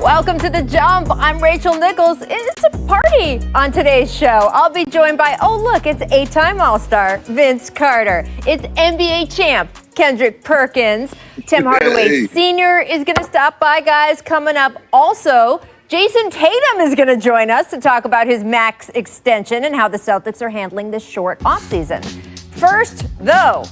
Welcome to The Jump. I'm Rachel Nichols. It's a party on today's show. I'll be joined by, oh look, it's 8-time All-Star Vince Carter. It's NBA champ Kendrick Perkins. Tim Hardaway Sr. is going to stop by, guys, coming up. Also, Jason Tatum is going to join us to talk about his max extension and how the Celtics are handling this short offseason. First, though,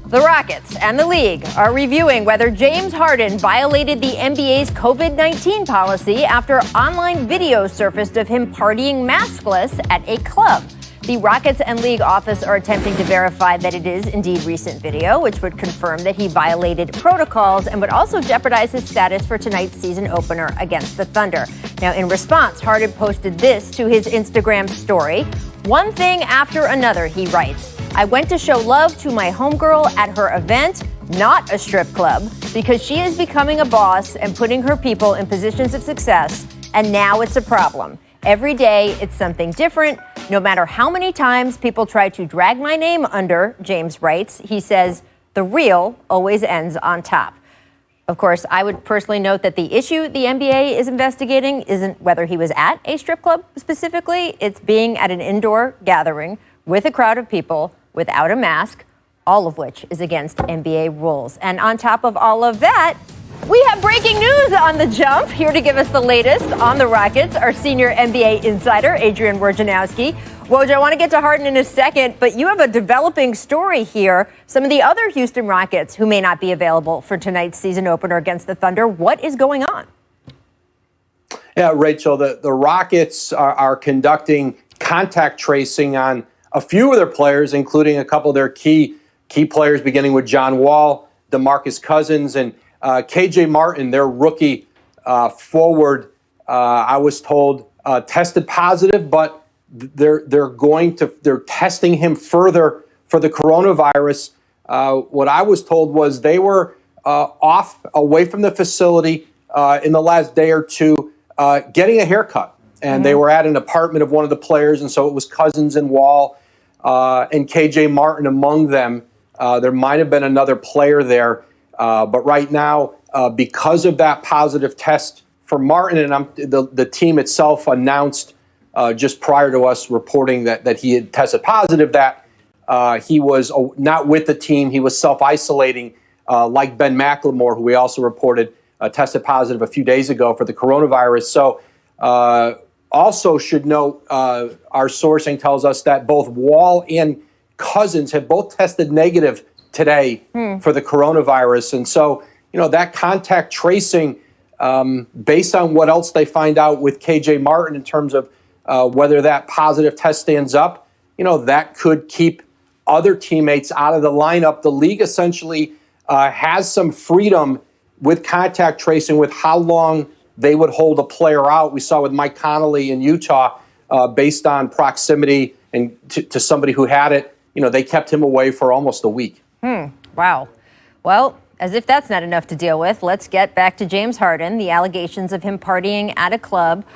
the Rockets and the league are reviewing whether James Harden violated the NBA's COVID-19 policy after online videos surfaced of him partying maskless at a club. The Rockets and league office are attempting to verify that it is indeed recent video, which would confirm that he violated protocols and would also jeopardize his status for tonight's season opener against the Thunder. Now, in response, Harden posted this to his Instagram story. One thing after another, he writes. I went to show love to my homegirl at her event, not a strip club, because she is becoming a boss and putting her people in positions of success, and now it's a problem. Every day, it's something different. No matter how many times people try to drag my name under, James writes, he says, the real always ends on top. Of course, I would personally note that the issue the NBA is investigating isn't whether he was at a strip club specifically. It's being at an indoor gathering with a crowd of people without a mask, all of which is against NBA rules. And on top of all of that, we have breaking news on The Jump. Here to give us the latest on the Rockets, our senior NBA insider, Adrian Wojnarowski. Woj, I want to get to Harden in a second, but you have a developing story here. Some of the other Houston Rockets who may not be available for tonight's season opener against the Thunder. What is going on? Yeah, Rachel, the Rockets are conducting contact tracing on a few of their players, including a couple of their key players, beginning with John Wall, DeMarcus Cousins, and KJ Martin, their rookie forward. I was told tested positive, but they're testing him further for the coronavirus. What I was told was they were away from the facility in the last day or two, getting a haircut. And they were at an apartment of one of the players, and so it was Cousins and Wall and KJ Martin among them. There might have been another player there, but right now, because of that positive test for Martin, and the team itself announced just prior to us reporting that he had tested positive, that he was not with the team. He was self-isolating, like Ben McLemore, who we also reported tested positive a few days ago for the coronavirus. So also should note, our sourcing tells us that both Wall and Cousins have both tested negative today for the coronavirus. And so, that contact tracing, based on what else they find out with KJ Martin in terms of whether that positive test stands up, that could keep other teammates out of the lineup. The league essentially has some freedom with contact tracing with how long they would hold a player out. We saw with Mike Conley in Utah, based on proximity and to somebody who had it, they kept him away for almost a week. Wow. Well, as if that's not enough to deal with, let's get back to James Harden, the allegations of him partying at a club.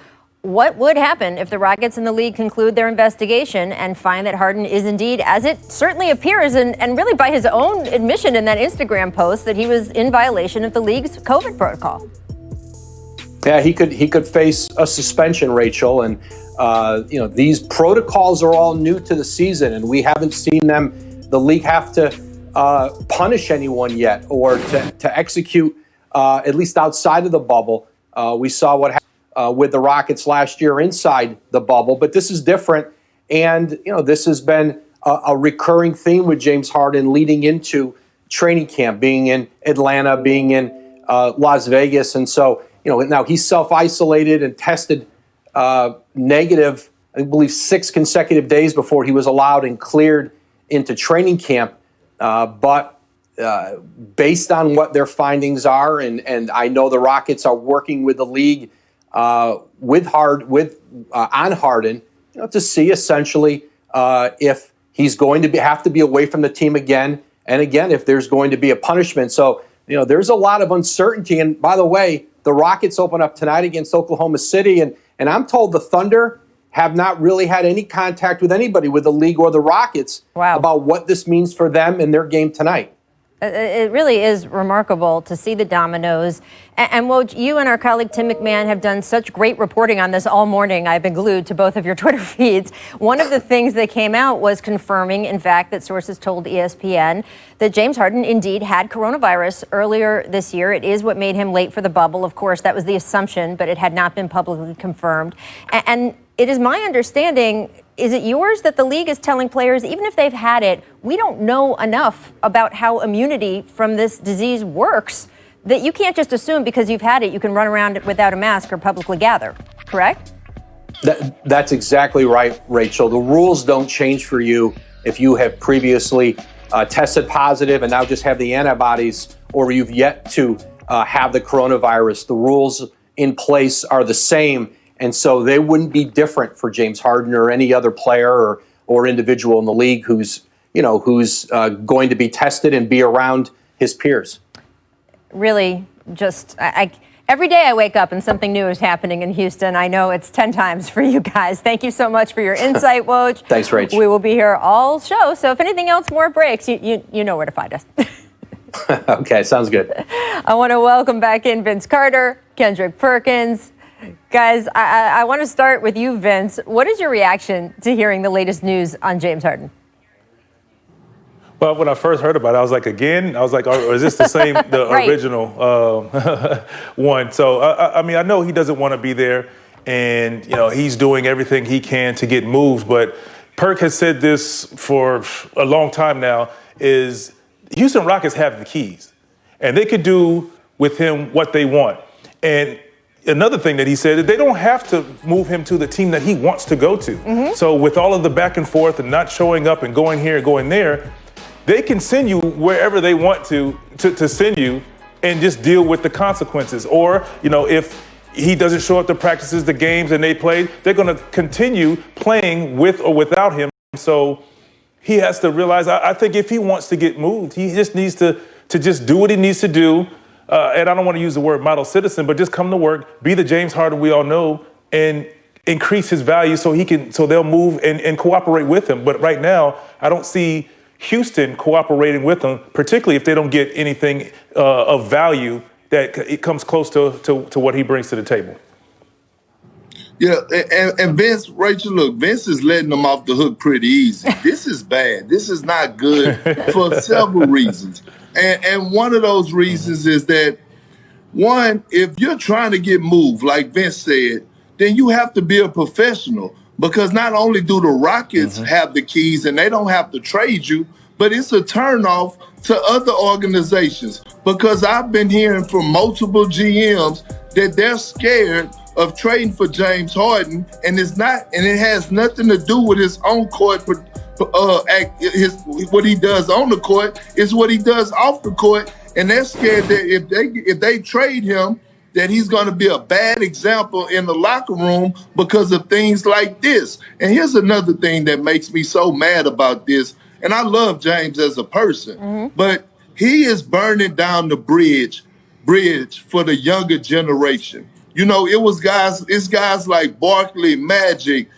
What would happen if the Rockets and the league conclude their investigation and find that Harden is indeed, as it certainly appears, and really by his own admission in that Instagram post, that he was in violation of the league's COVID protocol? Yeah, he could face a suspension, Rachel, and these protocols are all new to the season, and we haven't seen the league have to punish anyone yet or to execute, at least outside of the bubble. We saw what happened with the Rockets last year inside the bubble, but this is different, and this has been a recurring theme with James Harden leading into training camp, being in Atlanta, being in Las Vegas, and so. Now he's self-isolated and tested negative, I believe, 6 consecutive days before he was allowed and cleared into training camp. But based on what their findings are, and I know the Rockets are working with the league on Harden, to see essentially if he's going to have to be away from the team again, and again if there's going to be a punishment. So there's a lot of uncertainty. And by the way, the Rockets open up tonight against Oklahoma City, and I'm told the Thunder have not really had any contact with anybody, with the league or the Rockets, about what this means for them in their game tonight. It really is remarkable to see the dominoes. And Woj, you and our colleague Tim McMahon have done such great reporting on this all morning. I've been glued to both of your Twitter feeds. One of the things that came out was confirming, in fact, that sources told ESPN that James Harden indeed had coronavirus earlier this year. It is what made him late for the bubble. Of course, that was the assumption, but it had not been publicly confirmed. And it is my understanding, is it yours, that the league is telling players, even if they've had it, we don't know enough about how immunity from this disease works, that you can't just assume because you've had it, you can run around without a mask or publicly gather, correct? That's exactly right, Rachel. The rules don't change for you if you have previously tested positive and now just have the antibodies, or you've yet to have the coronavirus. The rules in place are the same. And so they wouldn't be different for James Harden or any other player or individual in the league who's going to be tested and be around his peers. Really, just every day I wake up and something new is happening in Houston. I know it's 10 times for you guys. Thank you so much for your insight, Woj. Thanks, Rach. We will be here all show. So if anything else more breaks, you know where to find us. Okay, sounds good. I want to welcome back in Vince Carter, Kendrick Perkins. Guys, I want to start with you, Vince. What is your reaction to hearing the latest news on James Harden? Well, when I first heard about it, I was like, again? I was like, is this the same, the right. original one? So, I mean, I know he doesn't want to be there, and, he's doing everything he can to get moved. But Perk has said this for a long time now, is Houston Rockets have the keys, and they could do with him what they want. And another thing that he said, that they don't have to move him to the team that he wants to go to. Mm-hmm. So with all of the back and forth and not showing up and going here and going there, they can send you wherever they want to send you and just deal with the consequences. Or, if he doesn't show up to practices, the games, and they play, they're going to continue playing with or without him. So he has to realize, I think if he wants to get moved, he just needs to just do what he needs to do. And I don't want to use the word model citizen, but just come to work, be the James Harden we all know, and increase his value so they'll move and cooperate with him. But right now, I don't see Houston cooperating with him, particularly if they don't get anything of value that it comes close to what he brings to the table. Yeah, and Vince, Rachel, look, Vince is letting them off the hook pretty easy. This is bad. This is not good for several reasons. And one of those reasons is that, one, if you're trying to get moved, like Vince said, then you have to be a professional, because not only do the Rockets have the keys and they don't have to trade you, but it's a turnoff to other organizations, because I've been hearing from multiple GMs that they're scared of trading for James Harden, and it has nothing to do with his own court. What he does on the court is what he does off the court, and they're scared that if they trade him, that he's going to be a bad example in the locker room because of things like this. And here's another thing that makes me so mad about this. And I love James as a person, but he is burning down the bridge for the younger generation. It's guys like Barkley, Magic,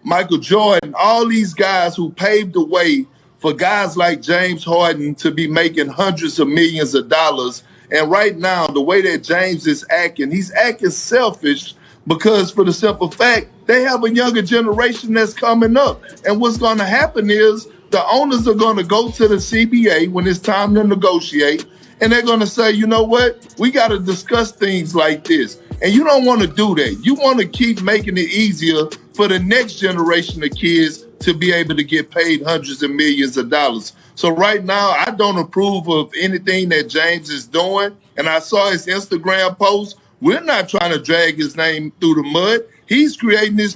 Michael Jordan, all these guys who paved the way for guys like James Harden to be making hundreds of millions of dollars. And right now, the way that James is acting, he's acting selfish, because for the simple fact, they have a younger generation that's coming up. And what's going to happen is the owners are going to go to the CBA when it's time to negotiate, and they're going to say, you know what, we got to discuss things like this. And you don't want to do that. You want to keep making it easier for the next generation of kids to be able to get paid hundreds of millions of dollars. So right now, I don't approve of anything that James is doing. And I saw his Instagram post. We're not trying to drag his name through the mud. He's creating these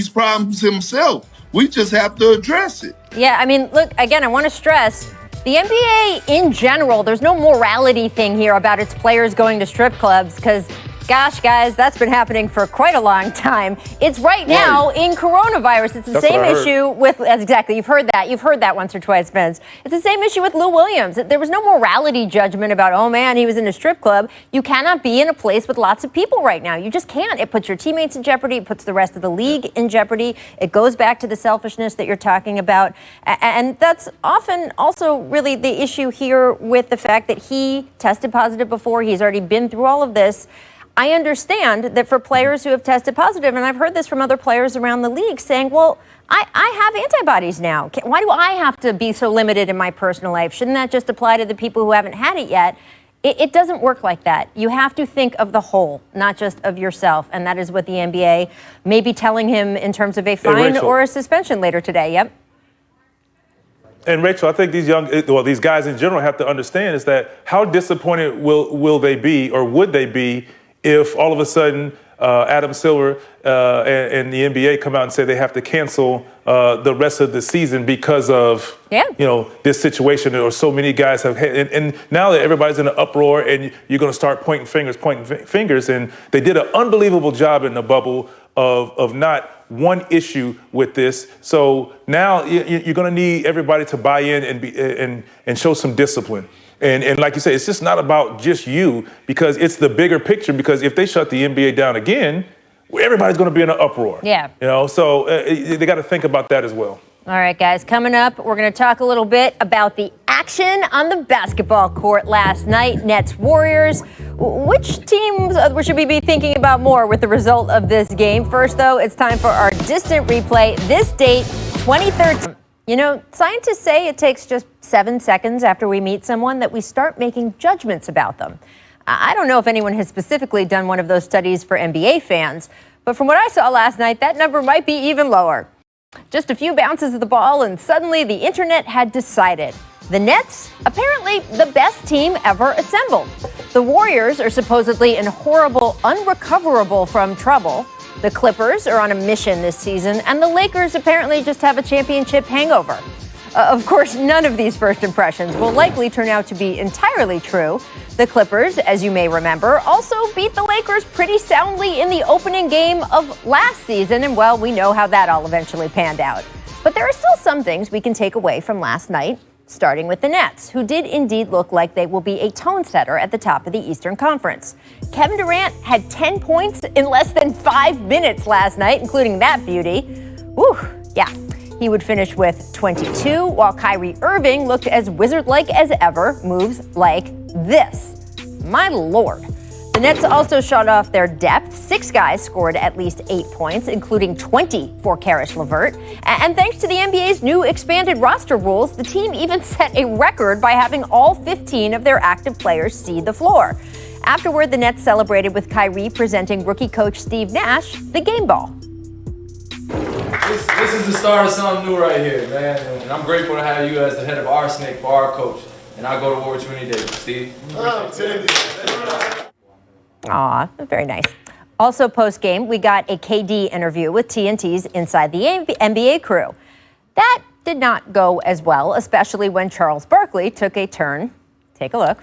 problems himself. We just have to address it. Yeah, I mean, look, again, I want to stress, the NBA in general, there's no morality thing here about its players going to strip clubs, because Gosh, guys, that's been happening for quite a long time. It's right now in coronavirus. It's the same issue with, exactly, you've heard that. You've heard that once or twice, Vince. It's the same issue with Lou Williams. There was no morality judgment about, oh man, he was in a strip club. You cannot be in a place with lots of people right now. You just can't. It puts your teammates in jeopardy. It puts the rest of the league in jeopardy. It goes back to the selfishness that you're talking about. And that's often also really the issue here with the fact that he tested positive before. He's already been through all of this. I understand that for players who have tested positive, and I've heard this from other players around the league saying, well, I have antibodies now. Why do I have to be so limited in my personal life? Shouldn't that just apply to the people who haven't had it yet? It doesn't work like that. You have to think of the whole, not just of yourself. And that is what the NBA may be telling him in terms of a fine or a suspension later today. Yep. And Rachel, I think these guys in general have to understand is that how disappointed will they be, or would they be, if all of a sudden Adam Silver and the NBA come out and say they have to cancel the rest of the season because of this situation, or so many guys have had, and now that everybody's in an uproar and you're going to start pointing fingers, and they did an unbelievable job in the bubble of not one issue with this. So now you're going to need everybody to buy in and show some discipline. And like you say, it's just not about just you, because it's the bigger picture. Because if they shut the NBA down again, everybody's going to be in an uproar. Yeah. So they got to think about that as well. All right, guys, coming up, we're going to talk a little bit about the action on the basketball court last night, Nets Warriors. Which teams should we be thinking about more with the result of this game? First, though, it's time for our distant replay. This date, 2013. You know, scientists say it takes just 7 seconds after we meet someone that we start making judgments about them. I don't know if anyone has specifically done one of those studies for NBA fans, but from what I saw last night, that number might be even lower. Just a few bounces of the ball, and suddenly the internet had decided. The Nets, apparently the best team ever assembled. The Warriors are supposedly in horrible, unrecoverable from trouble. The Clippers are on a mission this season, and the Lakers apparently just have a championship hangover. Of course, none of these first impressions will likely turn out to be entirely true. The Clippers, as you may remember, also beat the Lakers pretty soundly in the opening game of last season, and well, we know how that all eventually panned out. But there are still some things we can take away from last night, starting with the Nets, who did indeed look like they will be a tone setter at the top of the Eastern Conference. Kevin Durant had 10 points in less than 5 minutes last night, including that beauty. Whew, yeah. He would finish with 22, while Kyrie Irving looked as wizard-like as ever, moves like this. My Lord. The Nets also showed off their depth. 6 guys scored at least 8 points, including 20 for Karis LeVert. And thanks to the NBA's new expanded roster rules, the team even set a record by having all 15 of their active players see the floor. Afterward, the Nets celebrated with Kyrie presenting rookie coach Steve Nash the game ball. This is the start of something new right here, man. And I'm grateful to have you as the head of our snake for our coach. And I'll go to war with you any day, Steve. Aw, very nice. Also post-game, we got a KD interview with TNT's Inside the NBA crew. That did not go as well, especially when Charles Barkley took a turn. Take a look.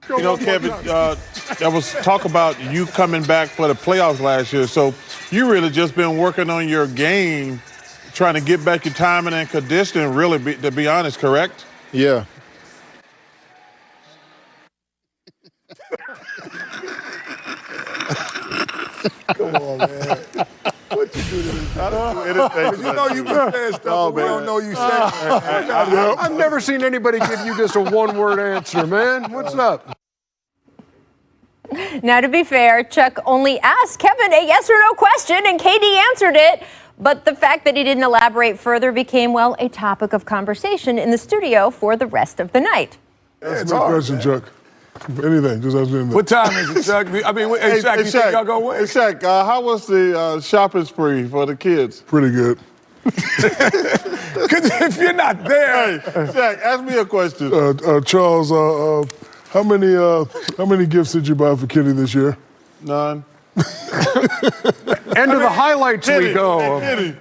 You know, Kevin, there was talk about you coming back for the playoffs last year. So you really just been working on your game, trying to get back your timing and conditioning, really, to be honest, correct? Yeah. Come on, man. What you do to this? I don't do anything. You know you've been saying stuff, but we don't know you said it. I've never seen anybody give you just a one-word answer, man. What's up? Now, to be fair, Chuck only asked Kevin a yes or no question, and KD answered it. But the fact that he didn't elaborate further became, well, a topic of conversation in the studio for the rest of the night. That's my question, Chuck. Anything, just ask me anything. What time is it, Chuck? I mean, hey, Shaq, you think y'all gonna win? Hey, Shaq, how was the shopping spree for the kids? Pretty good. Because if you're not there. Hey, Shaq, ask me a question. Charles, how many gifts did you buy for Kitty this year? None. End of the highlights Kitty, we go. Hey, Kitty.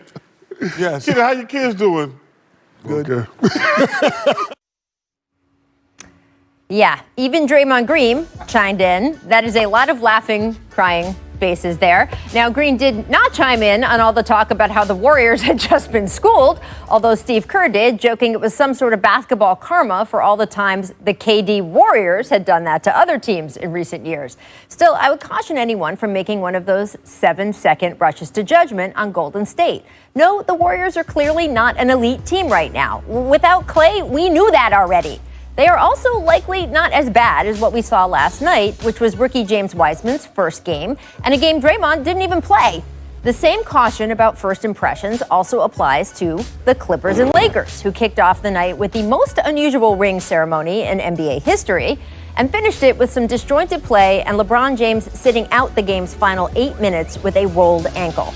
Yes. Kitty, how your kids doing? Good. Okay. Yeah, even Draymond Green chimed in. That is a lot of laughing, crying faces there. Now, Green did not chime in on all the talk about how the Warriors had just been schooled, although Steve Kerr did, joking it was some sort of basketball karma for all the times the KD Warriors had done that to other teams in recent years. Still, I would caution anyone from making one of those 7-second rushes to judgment on Golden State. No, the Warriors are clearly not an elite team right now. Without Clay, we knew that already. They are also likely not as bad as what we saw last night, which was rookie James Wiseman's first game, and a game Draymond didn't even play. The same caution about first impressions also applies to the Clippers and Lakers, who kicked off the night with the most unusual ring ceremony in NBA history and finished it with some disjointed play and LeBron James sitting out the game's final 8 minutes with a rolled ankle.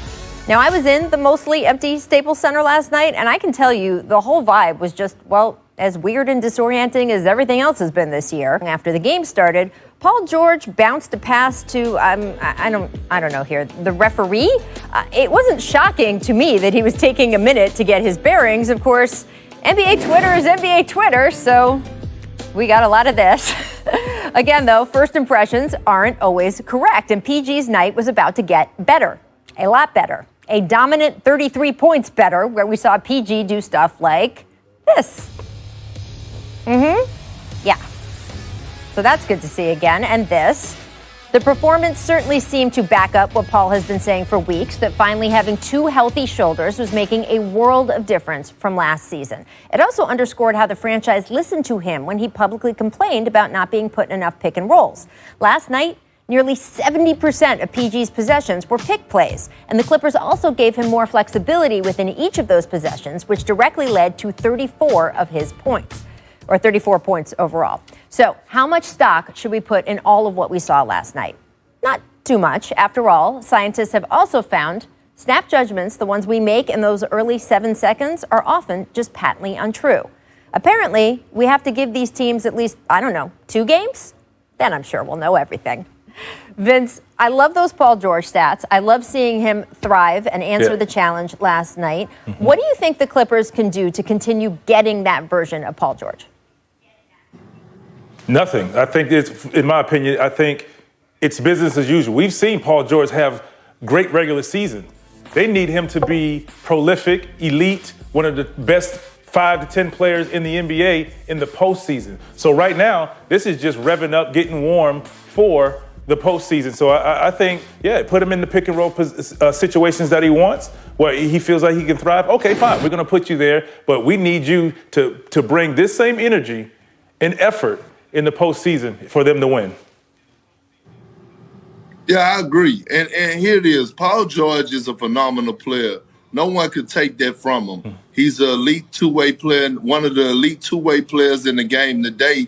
Now, I was in the mostly empty Staples Center last night, and I can tell you the whole vibe was just, well, as weird and disorienting as everything else has been this year. After the game started, Paul George bounced a pass to, I don't know here, the referee. It wasn't shocking to me that he was taking a minute to get his bearings. Of course, NBA Twitter is NBA Twitter, so we got a lot of this. Again, though, first impressions aren't always correct, and PG's night was about to get better, a lot better. A dominant 33 points better, where we saw PG do stuff like this. Yeah. So that's good to see again. And this. The performance certainly seemed to back up what Paul has been saying for weeks, that finally having two healthy shoulders was making a world of difference from last season. It also underscored how the franchise listened to him when he publicly complained about not being put in enough pick and rolls. Last night, nearly 70% of PG's possessions were pick plays, and the Clippers also gave him more flexibility within each of those possessions, which directly led to 34 of his points. Or 34 points overall. So how much stock should we put in all of what we saw last night? Not too much. After all, scientists have also found snap judgments, the ones we make in those early 7 seconds, are often just patently untrue. Apparently, we have to give these teams at least, 2 games? Then I'm sure we'll know everything. Vince, I love those Paul George stats. I love seeing him thrive and answer the challenge last night. What do you think the Clippers can do to continue getting that version of Paul George? Nothing. I think it's, in my opinion, I think it's business as usual. We've seen Paul George have great regular season. They need him to be prolific, elite, one of the best 5 to 10 players in the NBA in the postseason. So right now, this is just revving up, getting warm for the postseason. So I think, put him in the pick and roll situations that he wants, where he feels like he can thrive. Okay, fine, we're going to put you there, but we need you to bring this same energy and effort in the postseason for them to win. Yeah, I agree. And here it is. Paul George is a phenomenal player. No one could take that from him. He's an elite two-way player, one of the elite two-way players in the game today.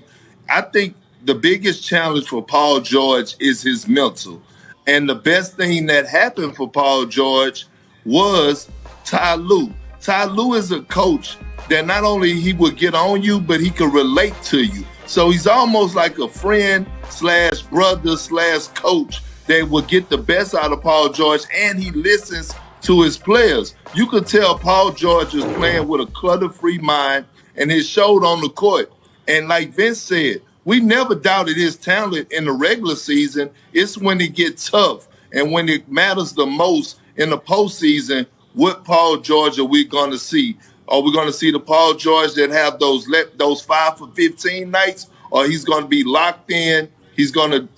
I think the biggest challenge for Paul George is his mental. And the best thing that happened for Paul George was Ty Lue. Ty Lue is a coach that not only he would get on you, but he could relate to you. So he's almost like a friend / brother / coach that will get the best out of Paul George, and he listens to his players. You could tell Paul George is playing with a clutter-free mind, and it showed on the court. And like Vince said, we never doubted his talent in the regular season. It's when it gets tough and when it matters the most in the postseason, what Paul George are we going to see? Are we going to see the Paul George that have those 5 for 15 nights, or he's going to be locked in? He's going to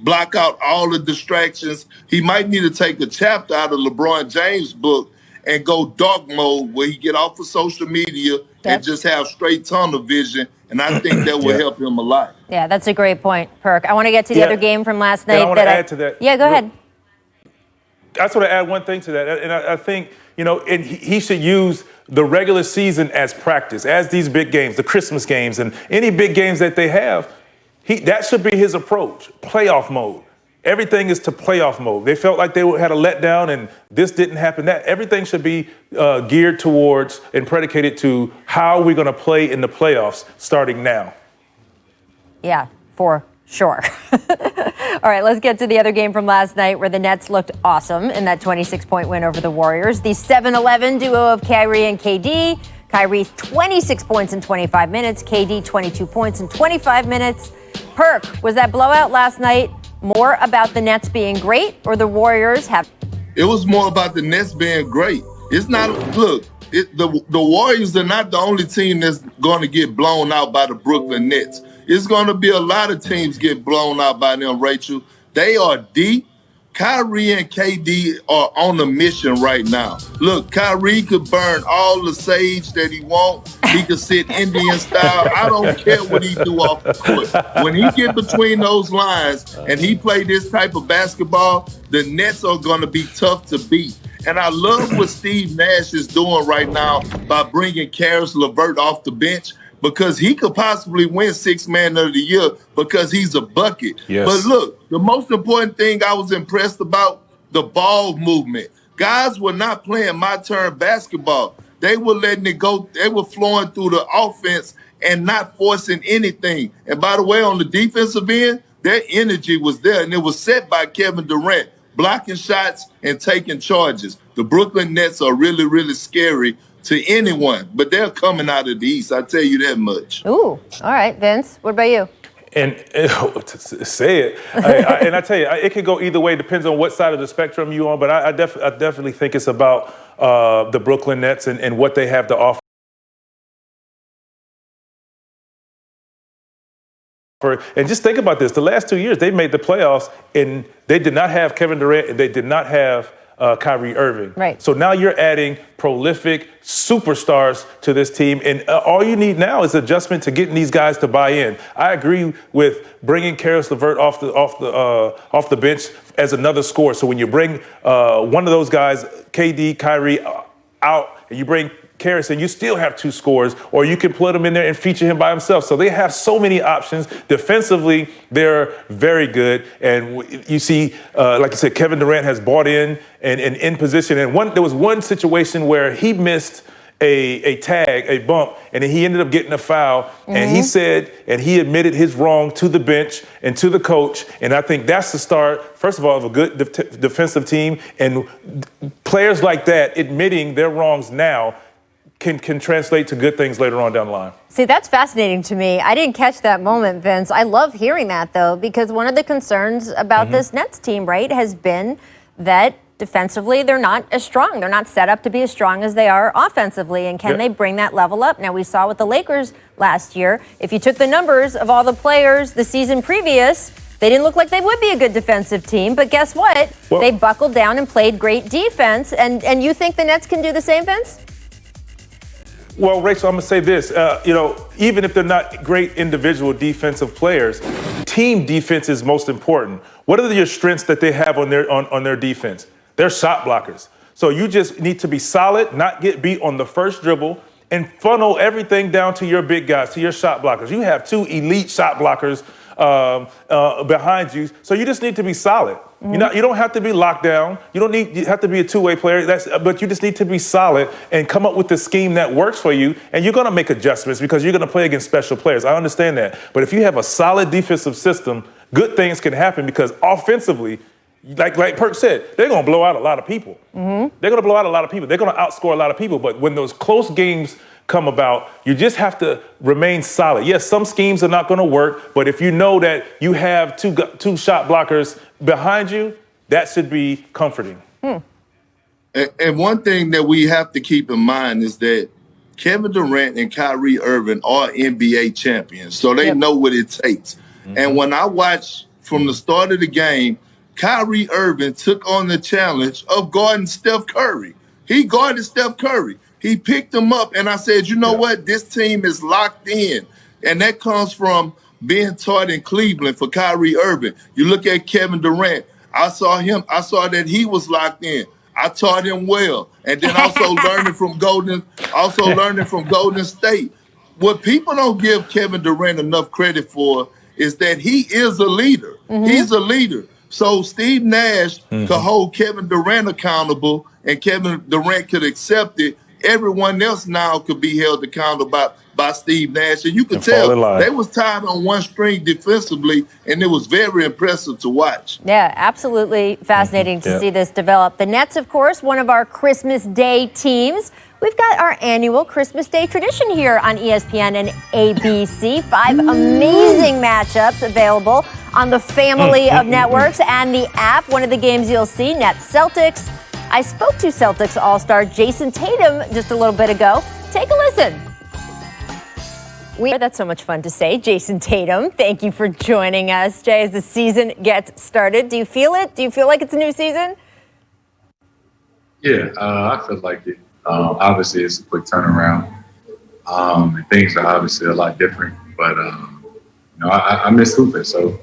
block out all the distractions. He might need to take a chapter out of LeBron James' book and go dark mode, where he get off of social media and just have straight tunnel vision. And I think that will help him a lot. Yeah, that's a great point, Perk. I want to get to the other game from last night. I want to add to that. Yeah, go ahead. I just want to add one thing to that. And I think, and he should use the regular season as practice, as these big games, the Christmas games, and any big games that they have. That should be his approach, playoff mode. Everything is to playoff mode. They felt like they had a letdown and this didn't happen. Everything should be geared towards and predicated to how we're going to play in the playoffs starting now. Yeah, for sure. All right, let's get to the other game from last night, where the Nets looked awesome in that 26-point win over the Warriors. The 7-11 duo of Kyrie and KD Kyrie, 26 points in 25 minutes. KD, 22 points in 25 minutes. Perk, was that blowout last night more about the Nets being great or the Warriors have? It was more about the Nets being great. It's not, look, the Warriors are not the only team that's going to get blown out by the Brooklyn Nets. It's going to be a lot of teams get blown out by them, Rachel. They are deep. Kyrie and KD are on a mission right now. Look, Kyrie could burn all the sage that he wants. He could sit Indian style. I don't care what he do off the court. When he get between those lines and he play this type of basketball, the Nets are going to be tough to beat. And I love what Steve Nash is doing right now by bringing Karis LeVert off the bench, because he could possibly win Sixth Man of the Year because he's a bucket. Yes. But look, the most important thing I was impressed about, the ball movement. Guys were not playing my turn basketball. They were letting it go. They were flowing through the offense and not forcing anything. And by the way, on the defensive end, their energy was there, and it was set by Kevin Durant, blocking shots and taking charges. The Brooklyn Nets are really, really scary to anyone, but they're coming out of the East. I tell you that much. Ooh, all right, Vince. What about you? And say it. And I tell you, it could go either way. Depends on what side of the spectrum you're on. But I definitely think it's about the Brooklyn Nets and what they have to offer. And just think about this. The last 2 years, they made the playoffs, and they did not have Kevin Durant, and they did not have Kyrie Irving. Right. So now you're adding prolific superstars to this team, and all you need now is adjustment to getting these guys to buy in. I agree with bringing Karis LeVert off the bench as another scorer. So when you bring one of those guys, KD, Kyrie, out, and you bring Karis, and you still have two scores, or you can put him in there and feature him by himself. So they have so many options. Defensively, they're very good. And you see, like I said, Kevin Durant has bought in and in position. And there was one situation where he missed a tag, a bump, and then he ended up getting a foul. Mm-hmm. And he said, and he admitted his wrong to the bench and to the coach. And I think that's the start, first of all, of a good defensive team. And players like that admitting their wrongs now can translate to good things later on down the line. See, that's fascinating to me. I didn't catch that moment, Vince. I love hearing that, though, because one of the concerns about this Nets team, right, has been that defensively they're not as strong. They're not set up to be as strong as they are offensively. And can they bring that level up? Now, we saw with the Lakers last year, if you took the numbers of all the players the season previous, they didn't look like they would be a good defensive team. But guess what? Well, they buckled down and played great defense. And you think the Nets can do the same, Vince? Well, Rachel, I'm going to say this. Even if they're not great individual defensive players, team defense is most important. What are your strengths that they have on their defense? They're shot blockers. So you just need to be solid, not get beat on the first dribble, and funnel everything down to your big guys, to your shot blockers. You have two elite shot blockers behind you, so you just need to be solid. You don't have to be locked down. You have to be a two-way player. But you just need to be solid and come up with the scheme that works for you. And you're going to make adjustments because you're going to play against special players. I understand that. But if you have a solid defensive system, good things can happen because offensively, like Perk said, they're going to blow out a lot of people. They're going to blow out a lot of people. They're going to outscore a lot of people. But when those close games come about, you just have to remain solid. Yes, some schemes are not going to work, but if you know that you have two shot blockers behind you, that should be comforting. And one thing that we have to keep in mind is that Kevin Durant and Kyrie Irving are NBA champions, so they know what it takes. And when I watched from the start of the game, Kyrie Irving took on the challenge of guarding Steph Curry. He guarded Steph Curry. He picked him up, and I said, you know what? This team is locked in. And that comes from being taught in Cleveland for Kyrie Irving. You look at Kevin Durant. I saw that he was locked in. I taught him well. And then also learning from Golden State. What people don't give Kevin Durant enough credit for is that he is a leader. He's a leader. So Steve Nash could hold Kevin Durant accountable, and Kevin Durant could accept it. Everyone else now could be held accountable by Steve Nash. And you could tell they was tied on one string defensively, and it was very impressive to watch. Yeah, absolutely fascinating to see this develop. The Nets, of course, one of our Christmas Day teams. we've got our annual Christmas Day tradition here on ESPN and ABC. 5 amazing matchups available on the family of networks and the app. One of the games you'll see, Nets Celtics. I spoke to Celtics All-Star Jason Tatum just a little bit ago. Take a listen. That's so much fun to say. Jason Tatum, thank you for joining us, Jay, as the season gets started. Do you feel it? Do you feel like it's a new season? Yeah, I feel like it. Obviously, it's a quick turnaround. And things are obviously a lot different. But, I miss hooping. So,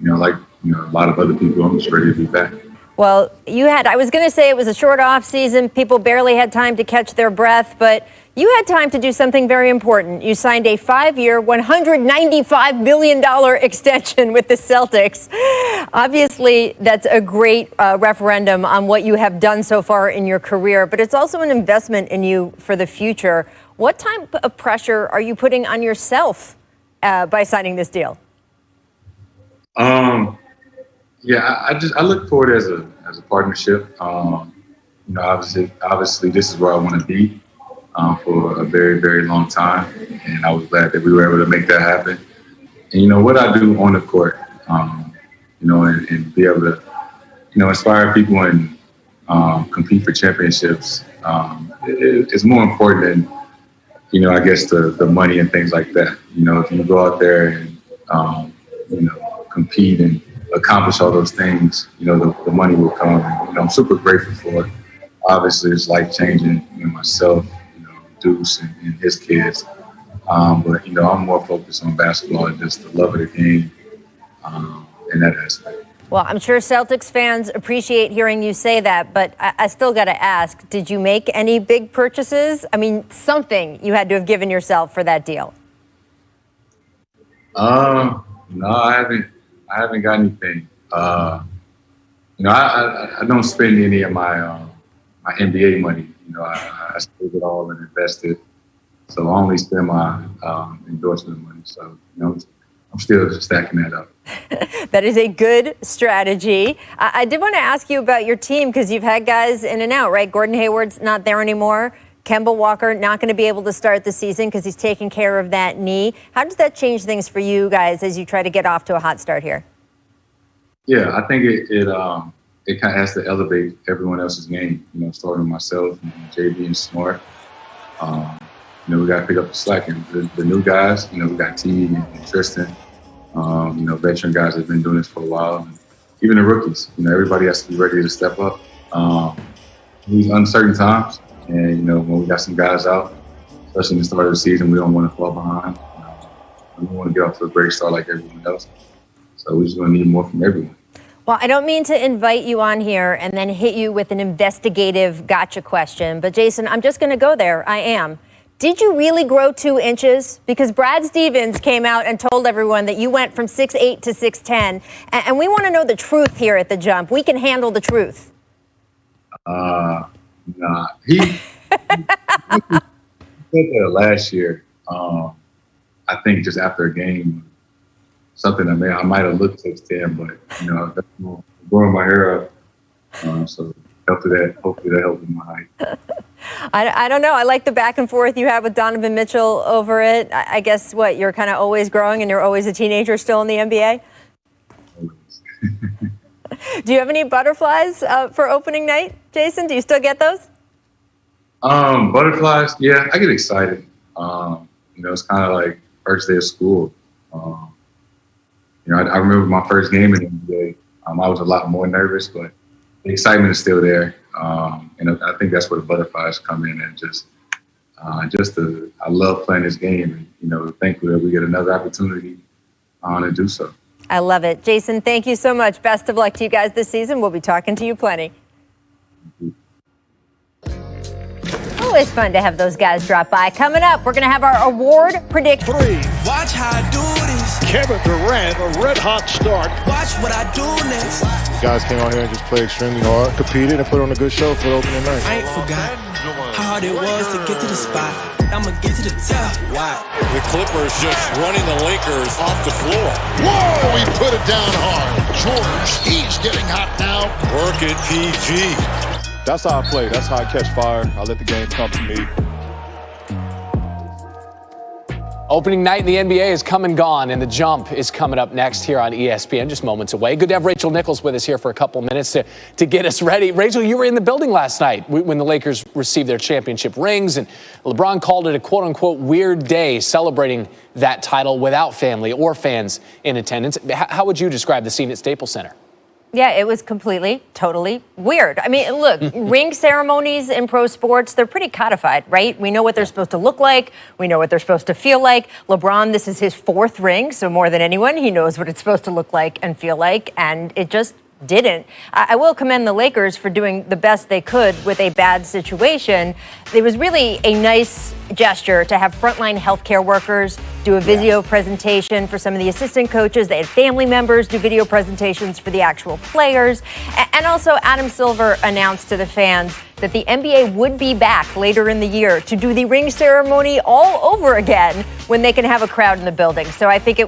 like a lot of other people, I'm just ready to be back. Well, I was going to say it was a short off season. People barely had time to catch their breath, but you had time to do something very important. You signed a 5-year, $195 million extension with the Celtics. Obviously, that's a great referendum on what you have done so far in your career, but it's also an investment in you for the future. What type of pressure are you putting on yourself by signing this deal? Yeah, I look forward as a partnership. Obviously, this is where I want to be for a very, very long time, and I was glad that we were able to make that happen. And what I do on the court, and be able to, inspire people and compete for championships, it's more important than, I guess the money and things like that. If you go out there and compete and accomplish all those things, the money will come. And, I'm super grateful for it. Obviously, it's life-changing, myself, Deuce and his kids. But, I'm more focused on basketball and just the love of the game in that aspect. Well, I'm sure Celtics fans appreciate hearing you say that, but I still got to ask, did you make any big purchases? I mean, something you had to have given yourself for that deal. No, I haven't got anything. I don't spend any of my my NBA money. I save it all and invest it. So I only spend my endorsement money. So I'm still stacking that up. That is a good strategy. I did want to ask you about your team because you've had guys in and out, right? Gordon Hayward's not there anymore. Kemba Walker not going to be able to start the season because he's taking care of that knee. How does that change things for you guys as you try to get off to a hot start here? Yeah, I think it kind of has to elevate everyone else's game. Starting with myself and JB and Smart. We got to pick up the slack. And the new guys, we got T and Tristan. Veteran guys that have been doing this for a while. And even the rookies. Everybody has to be ready to step up. These uncertain times. And, when we got some guys out, especially in the start of the season, we don't want to fall behind. We want to get off to a great start like everyone else. So we're just going to need more from everyone. Well, I don't mean to invite you on here and then hit you with an investigative gotcha question. But, Jason, I'm just going to go there. I am. Did you really grow 2 inches? Because Brad Stevens came out and told everyone that you went from 6'8" to 6'10". And we want to know the truth here at the jump. We can handle the truth. Nah, he said that last year. I think just after a game, something I might have looked 6'10", but growing my hair up. So hopefully that helped my height. I don't know. I like the back and forth you have with Donovan Mitchell over it. I guess you're kind of always growing and you're always a teenager still in the NBA. Do you have any butterflies for opening night, Jason? Do you still get those? Butterflies, yeah, I get excited. It's kind of like first day of school. I remember my first game in the NBA. I was a lot more nervous, but the excitement is still there. And I think that's where the butterflies come in, and I love playing this game, and thankfully that we get another opportunity to do so. I love it. Jason, thank you so much. Best of luck to you guys this season. We'll be talking to you plenty. Always fun to have those guys drop by. Coming up, we're going to have our award prediction. Watch how I do this. Kevin Durant, a red-hot start. Watch what I do next. Guys came out here and just played extremely hard, competed, and put on a good show for the opening night. I ain't forgot how hard it was to get to the spot. I'ma get to the top. Why? The Clippers just running the Lakers off the floor. Whoa, he put it down hard. George, he's getting hot now. Work it, PG. That's how I play. That's how I catch fire. I let the game come to me. Opening night in the NBA is come and gone, and The Jump is coming up next here on ESPN, just moments away. Good to have Rachel Nichols with us here for a couple minutes to get us ready. Rachel, you were in the building last night when the Lakers received their championship rings, and LeBron called it a quote-unquote weird day celebrating that title without family or fans in attendance. How would you describe the scene at Staples Center? Yeah, it was completely, totally weird. I mean, look, ring ceremonies in pro sports, they're pretty codified, right? We know what they're supposed to look like. We know what they're supposed to feel like. LeBron, this is his 4th ring, so more than anyone, he knows what it's supposed to look like and feel like, and it just didn't. I will commend the Lakers for doing the best they could with a bad situation. It was really a nice gesture to have frontline healthcare workers do a video presentation for some of the assistant coaches. They had family members do video presentations for the actual players. And also Adam Silver announced to the fans that the NBA would be back later in the year to do the ring ceremony all over again when they can have a crowd in the building. So I think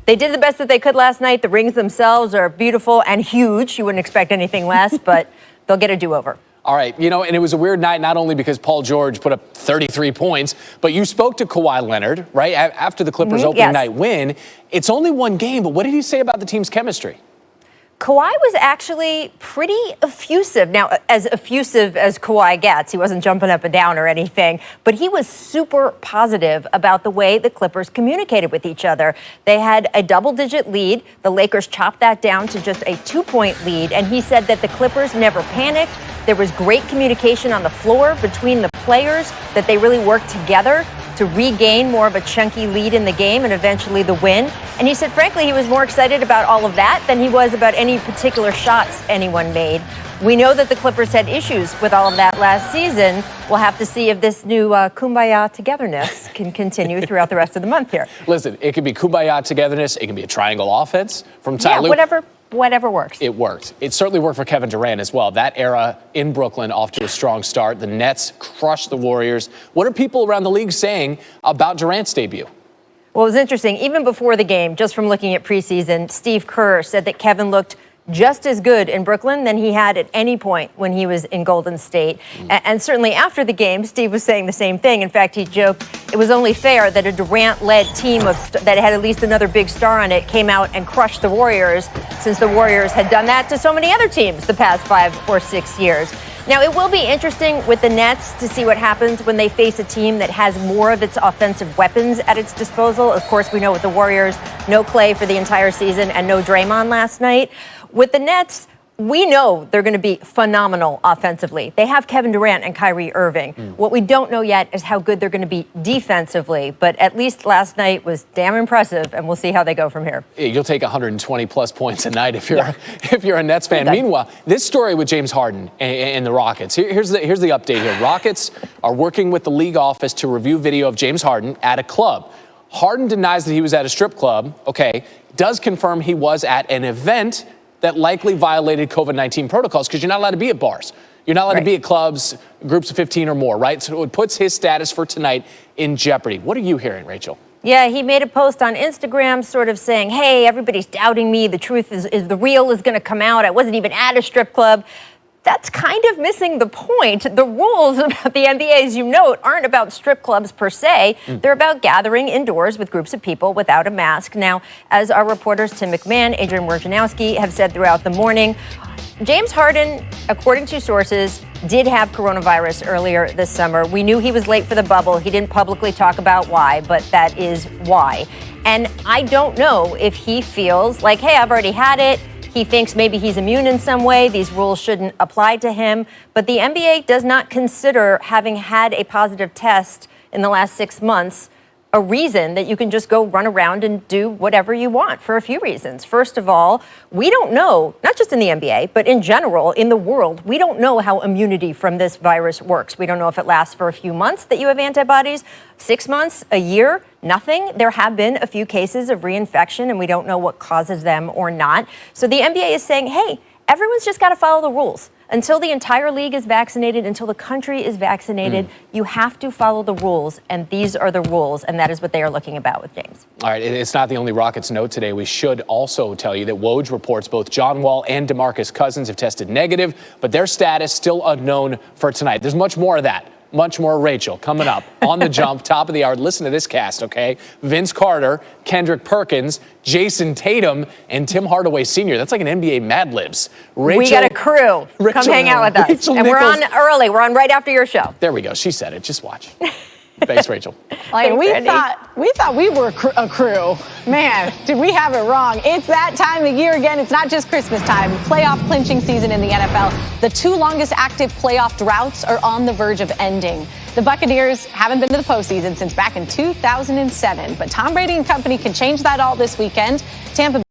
they did the best that they could last night. The rings themselves are beautiful and huge. You wouldn't expect anything less, but they'll get a do-over. All right, and it was a weird night, not only because Paul George put up 33 points, but you spoke to Kawhi Leonard, right, after the Clippers' opening night win. It's only one game, but what did he say about the team's chemistry? Kawhi was actually pretty effusive. Now, as effusive as Kawhi gets, he wasn't jumping up and down or anything, but he was super positive about the way the Clippers communicated with each other. They had a double-digit lead. The Lakers chopped that down to just a 2-point lead, and he said that the Clippers never panicked. There was great communication on the floor between the players, that they really worked together to regain more of a chunky lead in the game and eventually the win. And he said, frankly, he was more excited about all of that than he was about any particular shots anyone made. We know that the Clippers had issues with all of that last season. We'll have to see if this new kumbaya togetherness can continue throughout the rest of the month here. Listen, it could be kumbaya togetherness. It can be a triangle offense from Ty Lue. Whatever works. It worked. It certainly worked for Kevin Durant as well. That era in Brooklyn off to a strong start. The Nets crushed the Warriors. What are people around the league saying about Durant's debut? Well, it was interesting. Even before the game, just from looking at preseason, Steve Kerr said that Kevin looked just as good in Brooklyn than he had at any point when he was in Golden State. And certainly after the game, Steve was saying the same thing. In fact, he joked it was only fair that a Durant-led team that had at least another big star on it came out and crushed the Warriors, since the Warriors had done that to so many other teams the past 5 or 6 years. Now, it will be interesting with the Nets to see what happens when they face a team that has more of its offensive weapons at its disposal. Of course, we know with the Warriors, no Klay for the entire season and no Draymond last night. With the Nets, we know they're going to be phenomenal offensively. They have Kevin Durant and Kyrie Irving. What we don't know yet is how good they're going to be defensively, but at least last night was damn impressive, and we'll see how they go from here. You'll take 120-plus points a night if you're a Nets fan. Meanwhile, this story with James Harden and the Rockets. Here's the update here. Rockets are working with the league office to review video of James Harden at a club. Harden denies that he was at a strip club, does confirm he was at an event that likely violated COVID-19 protocols, because you're not allowed to be at bars. You're not allowed to be at clubs, groups of 15 or more, right? So it puts his status for tonight in jeopardy. What are you hearing, Rachel? Yeah, he made a post on Instagram sort of saying, hey, everybody's doubting me. The truth is the real is going to come out. I wasn't even at a strip club. That's kind of missing the point. The rules about the NBA, as you note, aren't about strip clubs per se. They're about gathering indoors with groups of people without a mask. Now, as our reporters Tim McMahon, Adrian Wojnarowski have said throughout the morning, James Harden, according to sources, did have coronavirus earlier this summer. We knew he was late for the bubble. He didn't publicly talk about why, but that is why. And I don't know if he feels like, hey, I've already had it. He thinks maybe he's immune in some way. These rules shouldn't apply to him. But the NBA does not consider having had a positive test in the last 6 months a reason that you can just go run around and do whatever you want, for a few reasons. First of all, we don't know, not just in the NBA, but in general, in the world, we don't know how immunity from this virus works. We don't know if it lasts for a few months that you have antibodies, 6 months, a year, nothing. There have been a few cases of reinfection, and we don't know what causes them or not. So the NBA is saying, hey, everyone's just got to follow the rules. Until the entire league is vaccinated, until the country is vaccinated, you have to follow the rules, and these are the rules, and that is what they are looking about with James. All right, it's not the only Rockets note today. We should also tell you that Woj reports both John Wall and DeMarcus Cousins have tested negative, but their status still unknown for tonight. There's much more of that. Much more Rachel coming up on the jump, top of the hour. Listen to this cast, okay? Vince Carter, Kendrick Perkins, Jason Tatum, and Tim Hardaway Sr. That's like an NBA Mad Libs. Rachel, we got a crew. Come hang out with us. Rachel and Nichols. we're on early. We're on right after your show. There we go. She said it. Just watch. Thanks, Rachel. Like, we thought we were a crew. Man, did we have it wrong. It's that time of year again. It's not just Christmas time. Playoff clinching season in the NFL. The 2 longest active playoff droughts are on the verge of ending. The Buccaneers haven't been to the postseason since back in 2007, but Tom Brady and company can change that all this weekend. Tampa